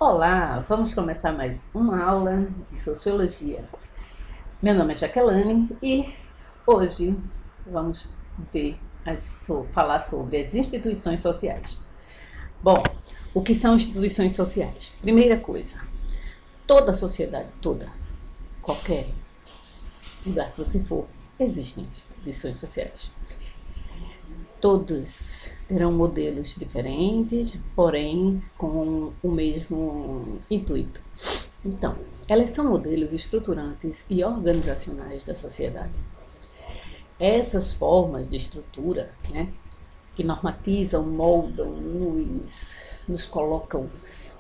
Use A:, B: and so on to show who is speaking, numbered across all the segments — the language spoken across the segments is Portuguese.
A: Olá, vamos começar mais uma aula de Sociologia. Meu nome é Jaqueline e hoje vamos falar sobre as instituições sociais. Bom, o que são instituições sociais? Primeira coisa, toda a sociedade, qualquer lugar que você for, existem instituições sociais. Todos terão modelos diferentes, porém com o mesmo intuito. Então, elas são modelos estruturantes e organizacionais da sociedade. Essas formas de estrutura, que normatizam, moldam, nos colocam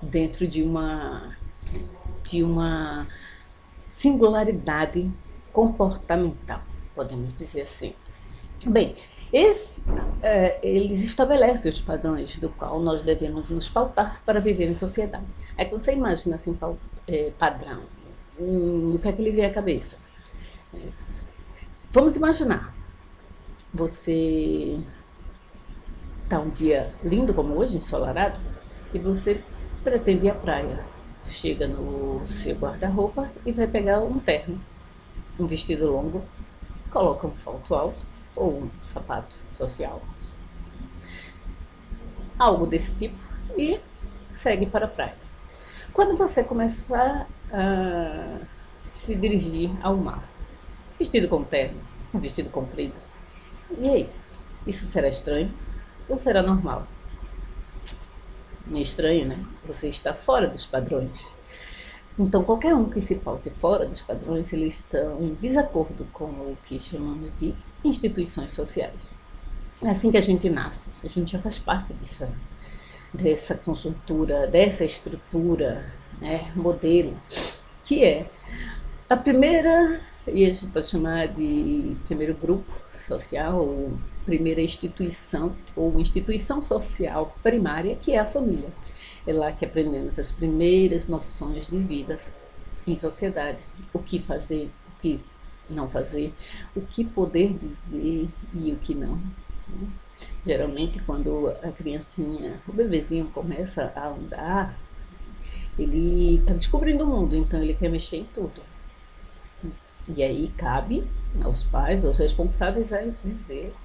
A: dentro de uma singularidade comportamental, podemos dizer assim. Bem, eles estabelecem os padrões do qual nós devemos nos pautar para viver em sociedade. Aí quando você imagina assim, padrão, no que é que lhe vem à cabeça? Vamos imaginar, você está um dia lindo como hoje, ensolarado, e você pretende ir à praia. Chega no seu guarda-roupa e vai pegar um terno, um vestido longo, coloca um salto alto, ou um sapato social, algo desse tipo, e segue para a praia. Quando você começar a se dirigir ao mar, vestido com terno, um vestido comprido, e aí? Isso será estranho ou será normal? Não é estranho, né? Você está fora dos padrões. Então, qualquer um que se paute fora dos padrões, eles estão em desacordo com o que chamamos de instituições sociais. É assim que a gente nasce, a gente já faz parte dessa conjuntura, dessa estrutura, modelo, que é a primeira, e a gente pode chamar de primeiro grupo social, ou primeira instituição, ou instituição social primária, que é a família. É lá que aprendemos as primeiras noções de vida em sociedade, o que fazer, o que não fazer, o que poder dizer e o que não. Geralmente, quando a criancinha, o bebezinho começa a andar, ele está descobrindo o mundo, então ele quer mexer em tudo. E aí cabe aos pais, aos responsáveis, a dizer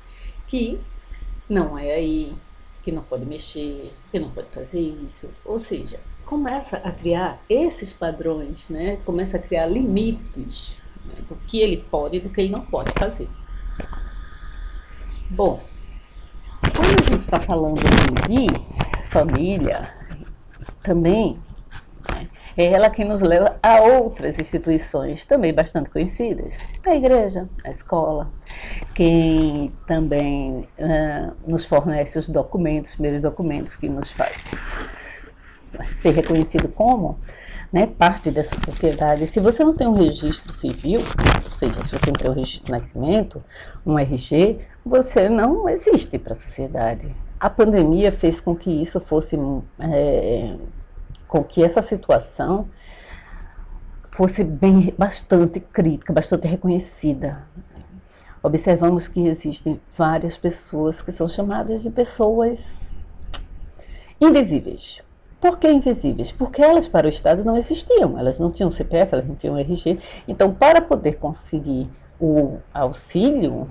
A: que não é aí, que não pode mexer, que não pode fazer isso. Ou seja, começa a criar esses padrões, começa a criar limites, do que ele pode e do que ele não pode fazer. Bom, quando a gente está falando de família, também é ela que nos leva a outras instituições também bastante conhecidas. A igreja, a escola, quem também nos fornece os primeiros documentos que nos faz ser reconhecido como parte dessa sociedade. Se você não tem um registro civil, ou seja, se você não tem um registro de nascimento, um RG, você não existe para a sociedade. A pandemia fez com que isso fosse... com que essa situação fosse bastante crítica, bastante reconhecida. Observamos que existem várias pessoas que são chamadas de pessoas invisíveis. Por que invisíveis? Porque elas para o Estado não existiam, elas não tinham CPF, elas não tinham RG. Então, para poder conseguir o auxílio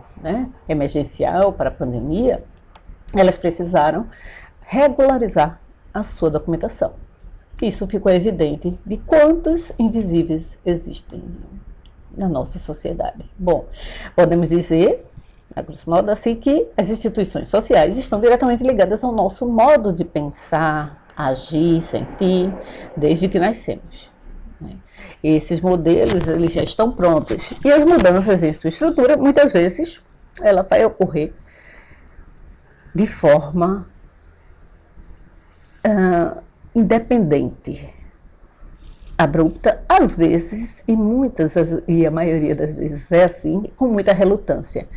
A: emergencial para a pandemia, elas precisaram regularizar a sua documentação. Isso ficou evidente de quantos invisíveis existem na nossa sociedade. Bom, podemos dizer, a grosso modo, assim, que as instituições sociais estão diretamente ligadas ao nosso modo de pensar, agir, sentir, desde que nascemos. Esses modelos, eles já estão prontos. E as mudanças em sua estrutura, muitas vezes, ela vai ocorrer de forma independente, abrupta, às vezes, e a maioria das vezes é assim, com muita relutância.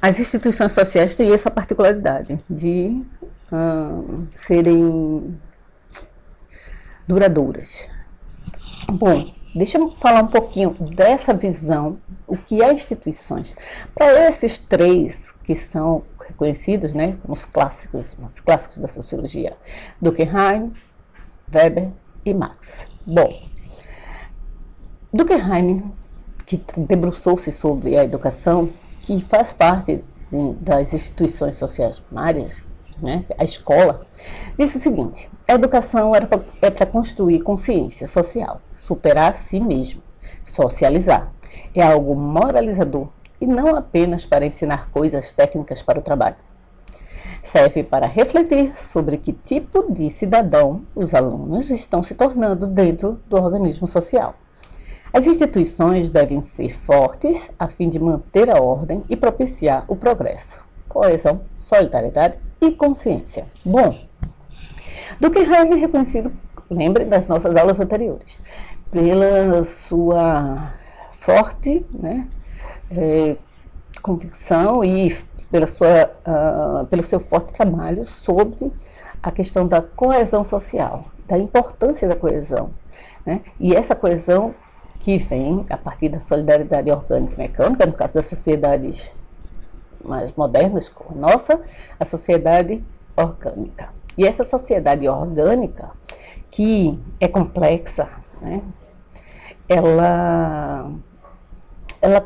A: As instituições sociais têm essa particularidade de serem duradouras. Bom, deixa eu falar um pouquinho dessa visão, o que é instituições. Para esses três que são reconhecidos, como os clássicos da sociologia, Durkheim, Weber e Marx. Bom, Durkheim, que debruçou-se sobre a educação, que faz parte das instituições sociais primárias, né, a escola, disse o seguinte: a educação é para construir consciência social, superar a si mesmo, socializar. É algo moralizador e não apenas para ensinar coisas técnicas para o trabalho. Serve para refletir sobre que tipo de cidadão os alunos estão se tornando dentro do organismo social. As instituições devem ser fortes a fim de manter a ordem e propiciar o progresso, coesão, solidariedade e consciência. Bom, Durkheim é reconhecido, lembre das nossas aulas anteriores, pela sua forte, né, convicção e pelo seu forte trabalho sobre a questão da coesão social, da importância da coesão, né? E essa coesão que vem a partir da solidariedade orgânica e mecânica, no caso das sociedades mais modernas como a nossa, a sociedade orgânica. E essa sociedade orgânica, que é complexa, né? Ela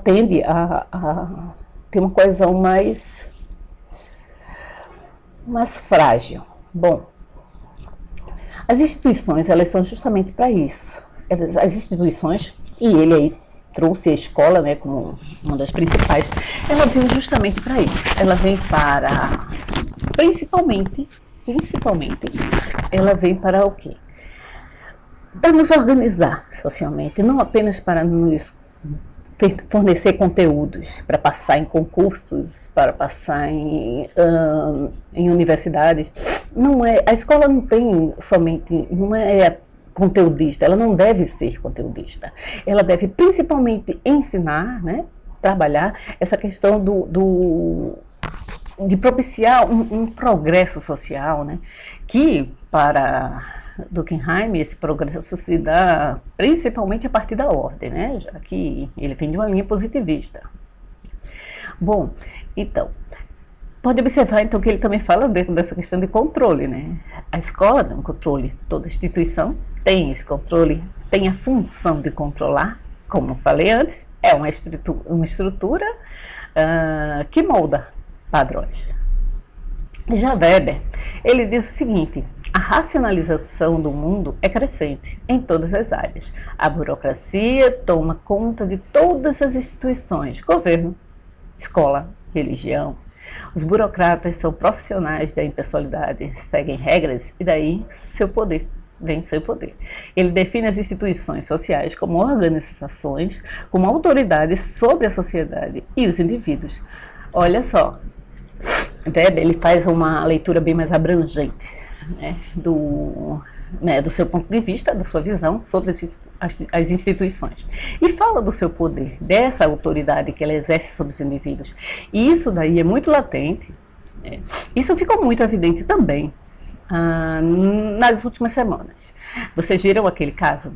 A: tende a ter uma coesão mais frágil. Bom, as instituições, elas são justamente para isso. As instituições, e ele aí trouxe a escola, né, como uma das principais, ela veio justamente para isso. Ela vem para, principalmente, ela vem para o quê? Para nos organizar socialmente, não apenas para nos fornecer conteúdos, para passar em concursos, para passar em universidades. Não é, a escola não tem somente, não é conteudista, ela não deve ser conteudista. Ela deve principalmente ensinar, né, trabalhar essa questão de propiciar um progresso social, né, que para Durkheim esse progresso se dá principalmente a partir da ordem, né, já que ele vem de uma linha positivista. Bom, então, pode observar então que ele também fala dentro dessa questão de controle, né? A escola tem um controle, toda instituição tem esse controle, tem a função de controlar, como falei antes, é uma estrutura que molda padrões. Já Weber, ele diz o seguinte: a racionalização do mundo é crescente em todas as áreas. A burocracia toma conta de todas as instituições, governo, escola, religião. Os burocratas são profissionais da impessoalidade, seguem regras e daí seu poder. Vem seu poder. Ele define as instituições sociais como organizações, como autoridades sobre a sociedade e os indivíduos. Olha só, Weber, ele faz uma leitura bem mais abrangente, né, do seu ponto de vista, da sua visão sobre as instituições. E fala do seu poder, dessa autoridade que ela exerce sobre os indivíduos. E isso daí é muito latente. Isso ficou muito evidente também nas últimas semanas. Vocês viram aquele caso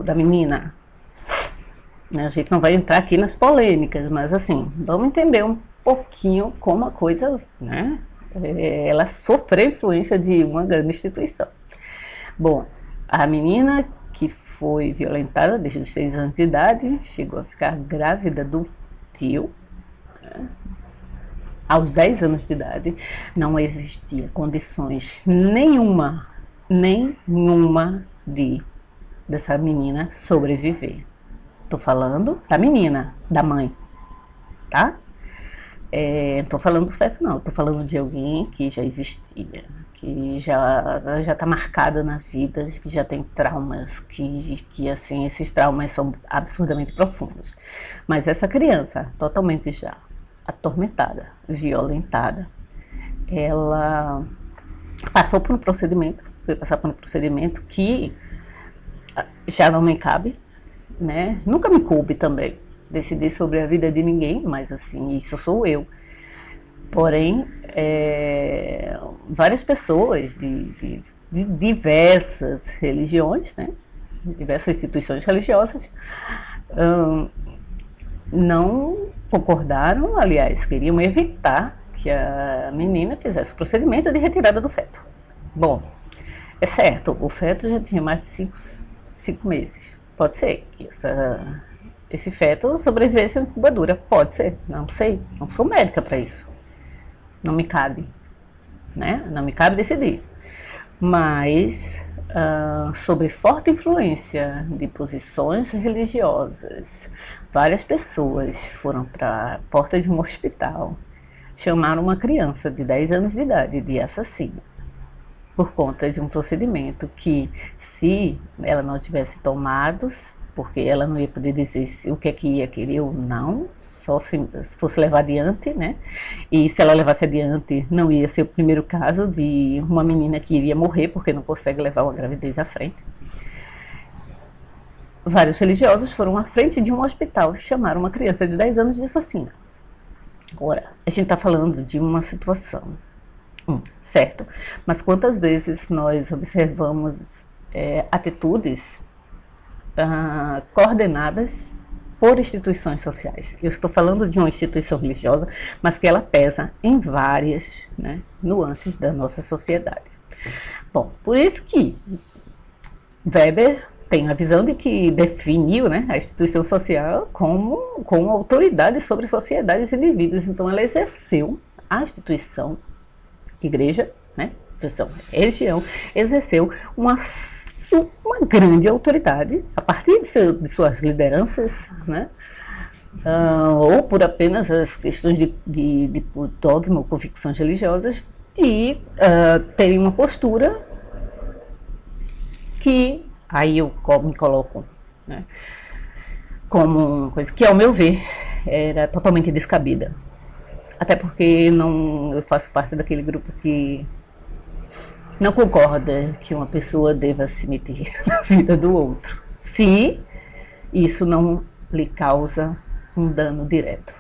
A: da menina? A gente não vai entrar aqui nas polêmicas, mas assim, vamos entender um pouquinho como a coisa, né, ela sofreu influência de uma grande instituição. Bom, a menina que foi violentada desde os 6 anos de idade, chegou a ficar grávida do tio, né, aos 10 anos de idade, não existia condições nenhuma dessa menina sobreviver. Estou falando da menina, da mãe, tá? Não estou falando do feto, não. Estou falando de alguém que já existia, que já está marcada na vida, que já tem traumas, que assim, esses traumas são absurdamente profundos. Mas essa criança, totalmente já atormentada, violentada, ela passou por um procedimento, foi passar por um procedimento que já não me cabe, né? Nunca me coube também decidir sobre a vida de ninguém, mas assim, isso sou eu. Porém, várias pessoas de diversas religiões, né? Diversas instituições religiosas, não concordaram, aliás, queriam evitar que a menina fizesse o procedimento de retirada do feto. Bom, É certo, o feto já tinha mais de 5 meses. Pode ser que esse feto sobrevivesse a uma incubadora. Pode ser, não sei. Não sou médica para isso. Não me cabe, né? Não me cabe decidir. Mas sobre forte influência de posições religiosas, várias pessoas foram para a porta de um hospital, chamaram uma criança de 10 anos de idade de assassina, por conta de um procedimento que, se ela não tivesse tomado, porque ela não ia poder dizer o que é que ia querer ou não, só se fosse levar adiante, né? E se ela levasse adiante, não ia ser o primeiro caso de uma menina que iria morrer porque não consegue levar uma gravidez à frente. Vários religiosos foram à frente de um hospital e chamaram uma criança de 10 anos de assassina. Agora, a gente está falando de uma situação, certo? Mas quantas vezes nós observamos atitudes coordenadas por instituições sociais? Eu estou falando de uma instituição religiosa, mas que ela pesa em várias, né, nuances da nossa sociedade. Bom, por isso que Weber tem a visão de que definiu, né, a instituição social como autoridade sobre a sociedade e os indivíduos. Então ela exerceu a instituição igreja, né, instituição religião, exerceu uma grande autoridade a partir de suas lideranças, né, ou por apenas as questões de dogma ou convicções religiosas, e terem uma postura que aí eu me coloco, né, como uma coisa que, ao meu ver, era totalmente descabida. Até porque eu faço parte daquele grupo que não concorda que uma pessoa deva se meter na vida do outro, se isso não lhe causa um dano direto.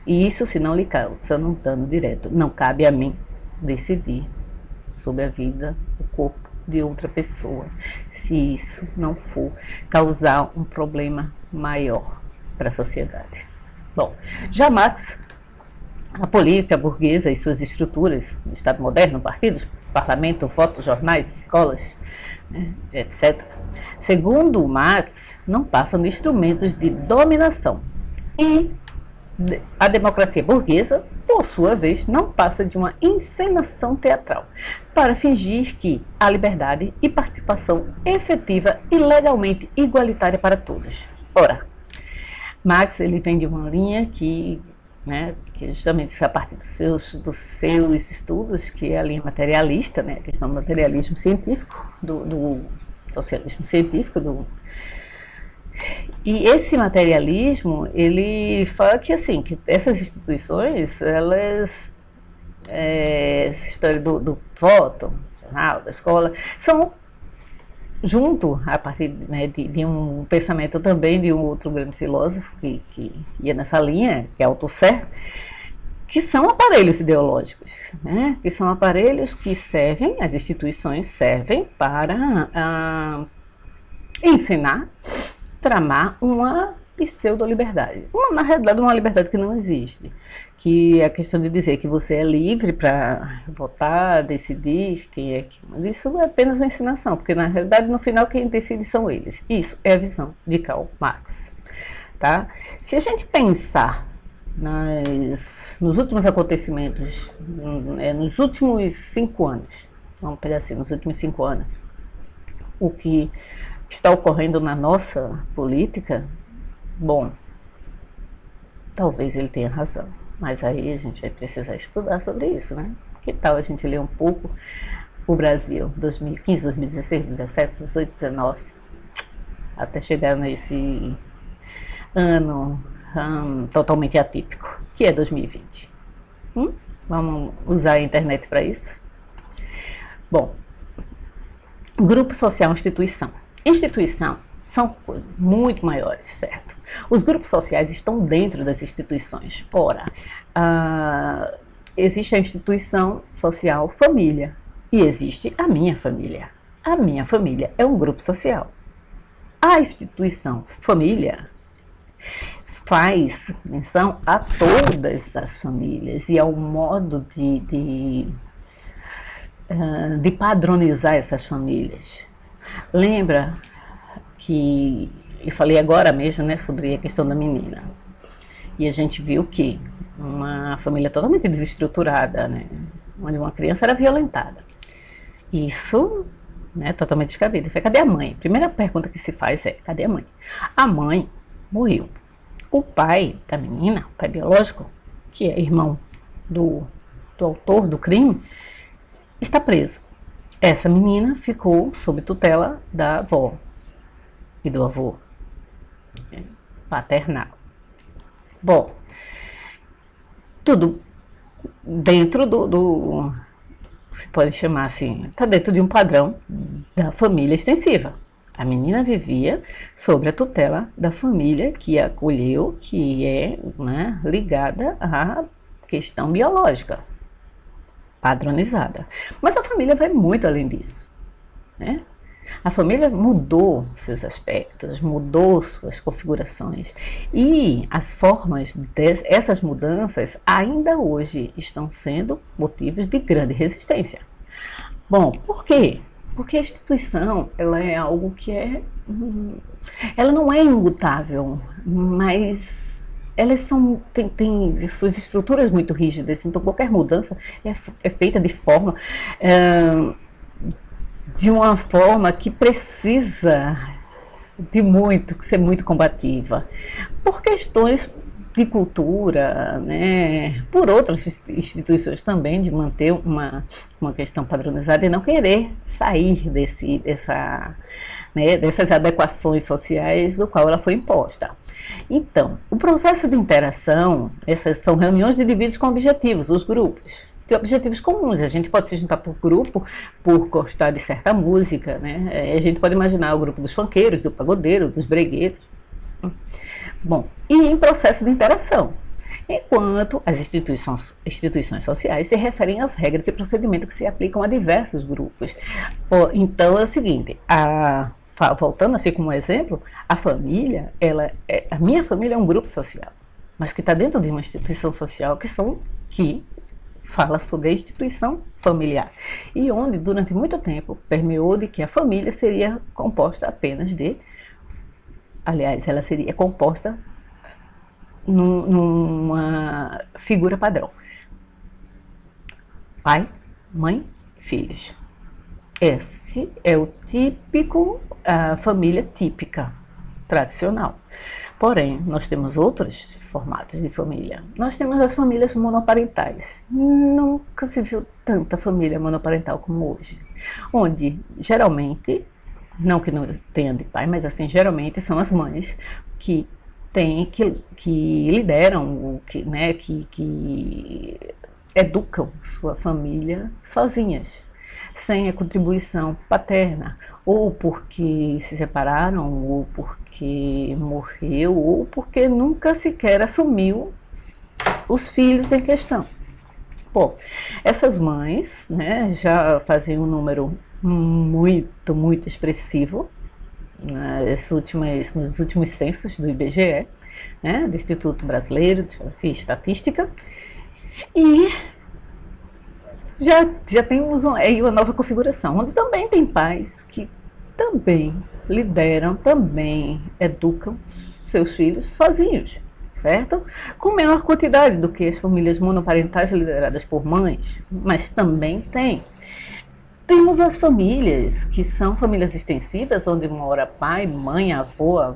A: E isso, se não lhe causa um dano direto, não cabe a mim decidir sobre a vida, o corpo de outra pessoa, se isso não for causar um problema maior para a sociedade. Bom, já Marx, a política burguesa e suas estruturas, o Estado moderno, partidos, parlamento, votos, jornais, escolas, né, etc., segundo Marx, não passam de instrumentos de dominação. E a democracia burguesa, por sua vez, não passa de uma encenação teatral para fingir que há liberdade e participação efetiva e legalmente igualitária para todos. Ora, Marx, ele vem de uma linha que justamente a partir dos seus estudos, que é a linha materialista, né, a questão do materialismo científico, do socialismo científico, e esse materialismo, ele fala que, assim, que essas instituições, elas, história do voto, jornal, da escola, são, junto, a partir, né, de um pensamento também de um outro grande filósofo que ia nessa linha, que é Althusser, que são aparelhos ideológicos, né, que são aparelhos que servem, as instituições servem para ensinar, tramar uma pseudo-liberdade. Na realidade, uma liberdade que não existe. Que é a questão de dizer que você é livre para votar, decidir quem é que... Isso é apenas uma ensinação, porque na realidade, no final, quem decide são eles. Isso é a visão de Karl Marx. Tá? Se a gente pensar nos últimos acontecimentos, nos últimos 5 anos, vamos pegar assim, nos últimos 5 anos, o que está ocorrendo na nossa política, bom, talvez ele tenha razão, mas aí a gente vai precisar estudar sobre isso, né? Que tal a gente ler um pouco o Brasil, 2015, 2016, 2017, 2018, 2019, até chegar nesse ano totalmente atípico, que é 2020. Vamos usar a internet para isso? Bom, grupo social, instituição. Instituição são coisas muito maiores, certo? Os grupos sociais estão dentro das instituições. Ora, existe a instituição social família e existe a minha família. A minha família é um grupo social. A instituição família faz menção a todas as famílias e ao modo de de padronizar essas famílias. Lembra que eu falei agora mesmo, né, sobre a questão da menina. E a gente viu que uma família totalmente desestruturada, né, onde uma criança era violentada. Isso, né, totalmente descabido. Foi, cadê a mãe? A primeira pergunta que se faz é, cadê a mãe? A mãe morreu. O pai da menina, o pai biológico, que é irmão do autor do crime, está preso. Essa menina ficou sob tutela da avó e do avô, né, paternal. Bom, tudo dentro se pode chamar assim, está dentro de um padrão da família extensiva. A menina vivia sob a tutela da família que a acolheu, que é, né, ligada à questão biológica, padronizada. Mas a família vai muito além disso, né? A família mudou seus aspectos, mudou suas configurações e as formas dessas mudanças ainda hoje estão sendo motivos de grande resistência. Bom, por quê? Porque a instituição, ela é algo que ela não é imutável, mas elas têm suas estruturas muito rígidas, então qualquer mudança é feita de uma forma que precisa ser muito combativa, por questões de cultura, né, por outras instituições também, de manter uma questão padronizada e não querer sair dessas adequações sociais do qual ela foi imposta. Então, o processo de interação, essas são reuniões de indivíduos com objetivos, os grupos. Tem objetivos comuns, a gente pode se juntar por grupo, por gostar de certa música, né? A gente pode imaginar o grupo dos funkeiros, do pagodeiro, dos breguetos. Bom, e em processo de interação, enquanto as instituições sociais se referem às regras e procedimentos que se aplicam a diversos grupos. Então é o seguinte, voltando assim como exemplo, a família, a minha família é um grupo social, mas que está dentro de uma instituição social que fala sobre a instituição familiar, e onde durante muito tempo permeou de que a família seria composta apenas aliás, ela seria composta numa figura padrão: pai, mãe, filhos. Esse é o típico, a família típica, tradicional. Porém, nós temos outros formatos de família. Nós temos as famílias monoparentais. Nunca se viu tanta família monoparental como hoje. Onde, geralmente, não que não tenha de pai, mas assim, geralmente são as mães que lideram, que educam sua família sozinhas, sem a contribuição paterna, ou porque se separaram, ou porque morreu, ou porque nunca sequer assumiu os filhos em questão. Bom, essas mães, né, já faziam um número muito, muito expressivo nos últimos censos do IBGE, né, do Instituto Brasileiro de Geografia e Estatística, e já temos aí uma nova configuração, onde também tem pais que também lideram, também educam seus filhos sozinhos, certo? Com menor quantidade do que as famílias monoparentais lideradas por mães, mas também temos as famílias que são famílias extensivas, onde mora pai, mãe, avó,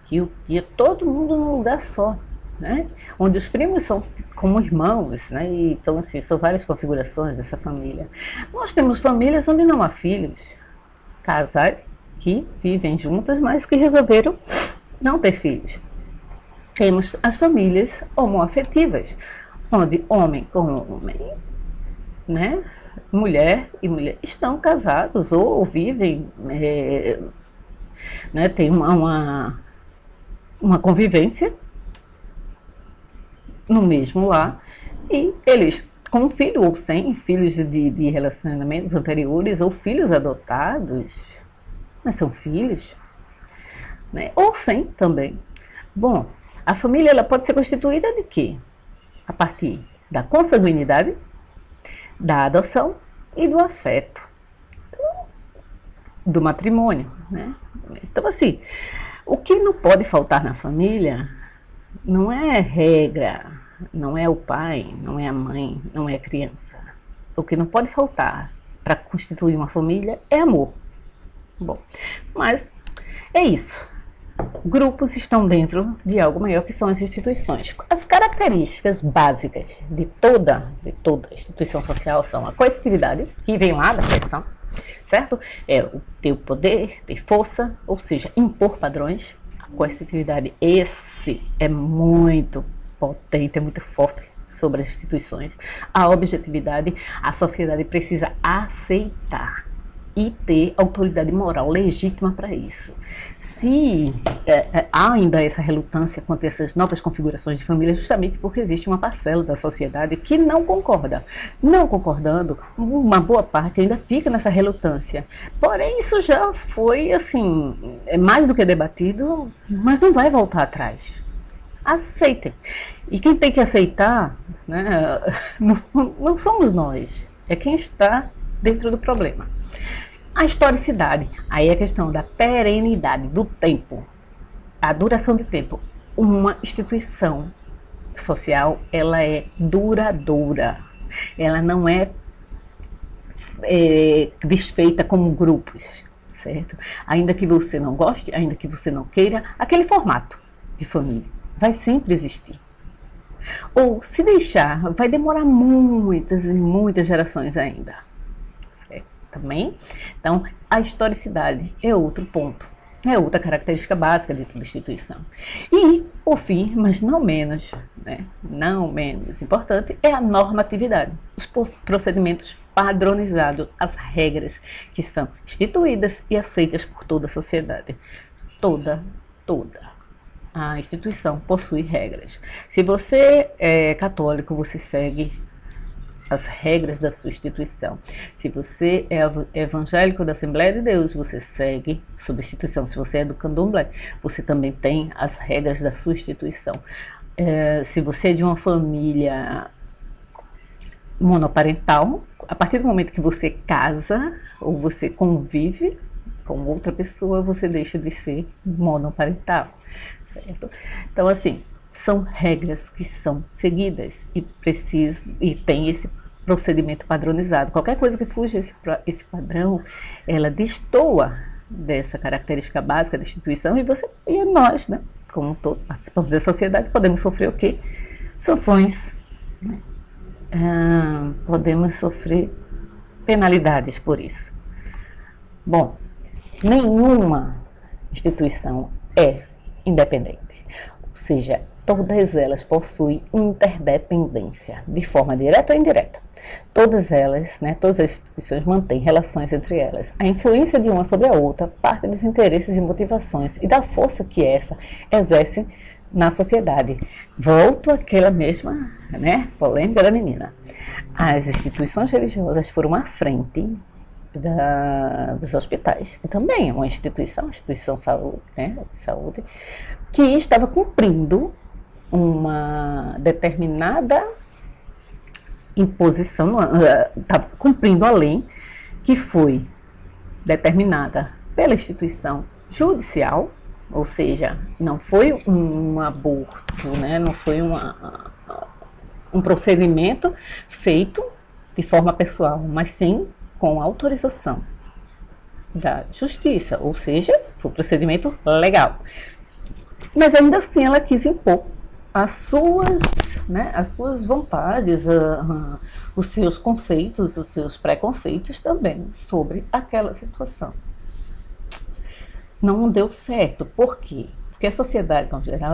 A: tio, tia, todo mundo num lugar só, né? Onde os primos são como irmãos, né? E, então, assim, são várias configurações dessa família. Nós temos famílias onde não há filhos, casais que vivem juntos, mas que resolveram não ter filhos. Temos as famílias homoafetivas, onde homem com homem, né, mulher e mulher estão casados ou vivem, né, tem uma convivência no mesmo lar, e eles com filho ou sem, filhos de relacionamentos anteriores ou filhos adotados, mas são filhos, né, ou sem também. Bom, a família ela pode ser constituída de quê? A partir da consanguinidade, da adoção e do afeto, do matrimônio, né? Então, assim, o que não pode faltar na família não é regra, não é o pai, não é a mãe, não é a criança. O que não pode faltar para constituir uma família é amor. Bom, mas é isso. Grupos estão dentro de algo maior, que são as instituições. As características básicas de toda instituição social são a coercitividade, que vem lá da coerção, certo? É o ter poder, ter força, ou seja, impor padrões. A coercitividade, esse é muito potente, é muito forte sobre as instituições. A objetividade, a sociedade precisa aceitar e ter autoridade moral legítima para isso. Se há ainda essa relutância quanto a essas novas configurações de família, justamente porque existe uma parcela da sociedade que não concorda. Não concordando, uma boa parte ainda fica nessa relutância. Porém, isso já foi, assim, mais do que debatido, mas não vai voltar atrás. Aceitem. E quem tem que aceitar, né, não somos nós, é quem está dentro do problema. A historicidade, aí é a questão da perenidade, do tempo, a duração de tempo. Uma instituição social, ela é duradoura, ela não é desfeita como grupos, certo? Ainda que você não goste, ainda que você não queira, aquele formato de família vai sempre existir. Ou, se deixar, vai demorar muitas e muitas gerações ainda. Também. Então, a historicidade é outro ponto, é outra característica básica de toda instituição. E, por fim, mas não menos, né, não menos importante, é a normatividade, os procedimentos padronizados, as regras que são instituídas e aceitas por toda a sociedade. Toda a instituição possui regras. Se você é católico, você segue as regras da sua instituição. Se você é evangélico da Assembleia de Deus, você segue sua instituição. Se você é do Candomblé, você também tem as regras da sua instituição. Se você é de uma família monoparental, a partir do momento que você casa ou você convive com outra pessoa, você deixa de ser monoparental, certo? Então, assim, são regras que são seguidas e tem esse procedimento padronizado. Qualquer coisa que fuja esse padrão, ela destoa dessa característica básica da instituição e nós, né, como todos participantes da sociedade, podemos sofrer o quê? Sanções, né? Podemos sofrer penalidades por isso. Bom, nenhuma instituição é independente, ou seja, todas elas possuem interdependência, de forma direta ou indireta. Todas elas, né, todas as instituições mantêm relações entre elas. A influência de uma sobre a outra parte dos interesses e motivações e da força que essa exerce na sociedade. Volto àquela mesma, né, polêmica da menina. As instituições religiosas foram à frente dos hospitais, que também é uma instituição saúde, né, de saúde, que estava cumprindo uma determinada imposição, estava cumprindo a lei que foi determinada pela instituição judicial, ou seja, não foi um aborto, né, não foi um procedimento feito de forma pessoal, mas sim com autorização da justiça, ou seja, foi um procedimento legal. Mas ainda assim ela quis impor as suas vontades, os seus conceitos, os seus preconceitos também sobre aquela situação. Não deu certo. Por quê? Porque a sociedade, como geral,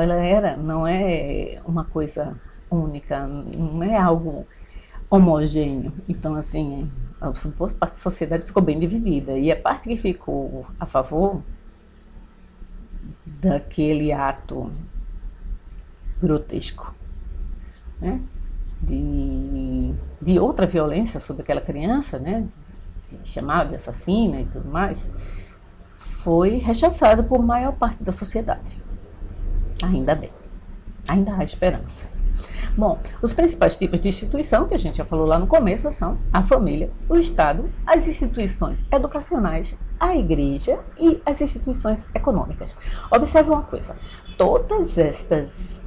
A: não é uma coisa única, não é algo homogêneo. Então, assim, a parte da sociedade ficou bem dividida. E a parte que ficou a favor daquele ato grotesco, né, de outra violência sobre aquela criança, né, de chamada de assassina e tudo mais, foi rechaçado por maior parte da sociedade. Ainda bem, ainda há esperança. Bom, os principais tipos de instituição que a gente já falou lá no começo são a família, o Estado, as instituições educacionais, a igreja e as instituições econômicas. Observe uma coisa, todas estas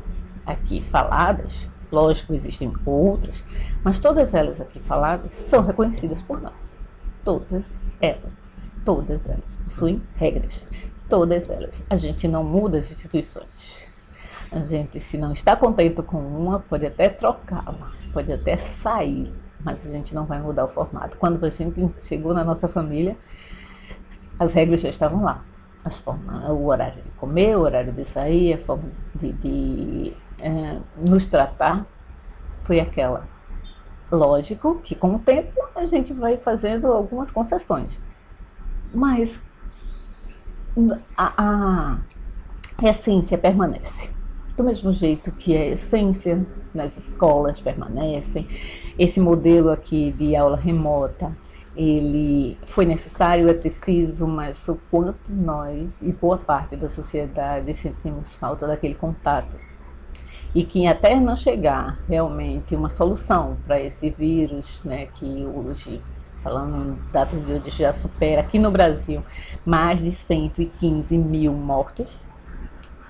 A: aqui faladas, lógico, existem outras, mas todas elas aqui faladas são reconhecidas por nós. Todas elas possuem regras, todas elas. A gente não muda as instituições. A gente, se não está contente com uma, pode até trocá-la, pode até sair, mas a gente não vai mudar o formato. Quando a gente chegou na nossa família, as regras já estavam lá. O horário de comer, o horário de sair, a forma de nos tratar foi aquela. Lógico que com o tempo a gente vai fazendo algumas concessões, mas a essência permanece. Do mesmo jeito que a essência nas escolas permanecem, esse modelo aqui de aula remota, ele foi necessário, é preciso, mas o quanto nós e boa parte da sociedade sentimos falta daquele contato. E que até não chegar realmente uma solução para esse vírus, né, que hoje, falando em datas de hoje, já supera aqui no Brasil mais de 115 mil mortos,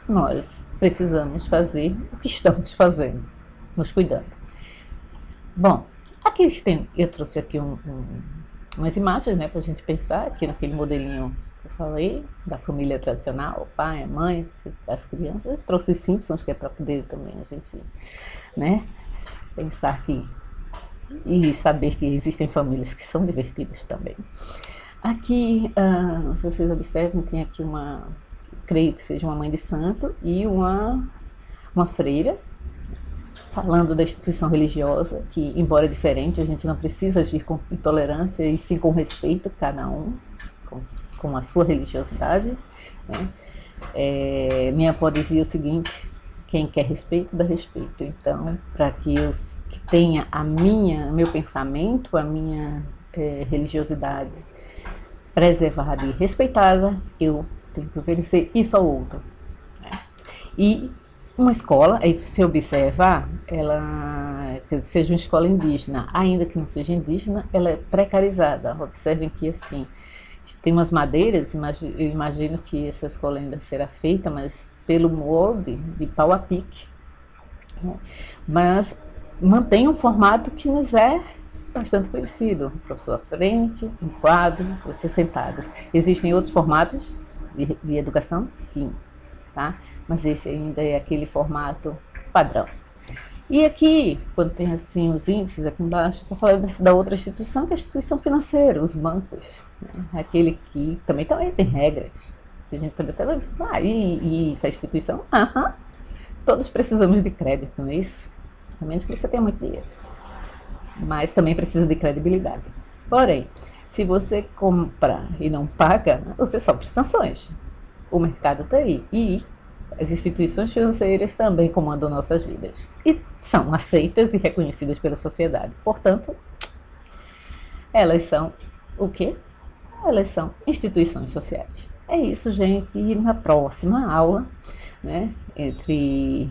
A: nós precisamos fazer o que estamos fazendo, nos cuidando. Bom, aqui eu trouxe aqui umas imagens, né, para a gente pensar aqui naquele modelinho que eu falei, da família tradicional, o pai, a mãe, as crianças. Trouxe os Simpsons, que é para poder também a gente, né, pensar que e saber que existem famílias que são divertidas também. Aqui, se vocês observam, tem aqui creio que seja uma mãe de santo e uma freira, falando da instituição religiosa, que, embora diferente, a gente não precisa agir com intolerância e sim com respeito, cada um com a sua religiosidade, né? Minha avó dizia o seguinte: quem quer respeito, dá respeito. Então, para que eu tenha meu pensamento, a minha religiosidade preservada e respeitada, eu tenho que oferecer isso ao outro, né? E uma escola, aí se observar, ela seja uma escola indígena, ainda que não seja indígena, ela é precarizada. Observem que assim, tem umas madeiras, eu imagino que essa escola ainda será feita, mas pelo molde de pau a pique, né? Mas mantém um formato que nos é bastante conhecido: o professor à frente, um quadro, você sentados. Existem outros formatos de educação? Sim, tá? Mas esse ainda é aquele formato padrão. E aqui, quando tem assim os índices aqui embaixo, para falar da outra instituição, que é a instituição financeira, os bancos, né? Aquele que também tem regras. A gente pode até pensar, e essa instituição? Todos precisamos de crédito, não é isso? A menos que você tenha muito dinheiro. Mas também precisa de credibilidade. Porém, se você compra e não paga, você sofre sanções. O mercado está aí. E as instituições financeiras também comandam nossas vidas. E são aceitas e reconhecidas pela sociedade. Portanto, elas são o quê? Elas são instituições sociais. É isso, gente. E na próxima aula, né, entre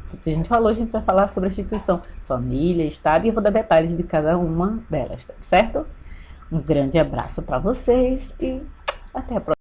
A: tudo que a gente falou, a gente vai falar sobre a instituição família, Estado, e eu vou dar detalhes de cada uma delas, tá certo? Um grande abraço para vocês e até a próxima.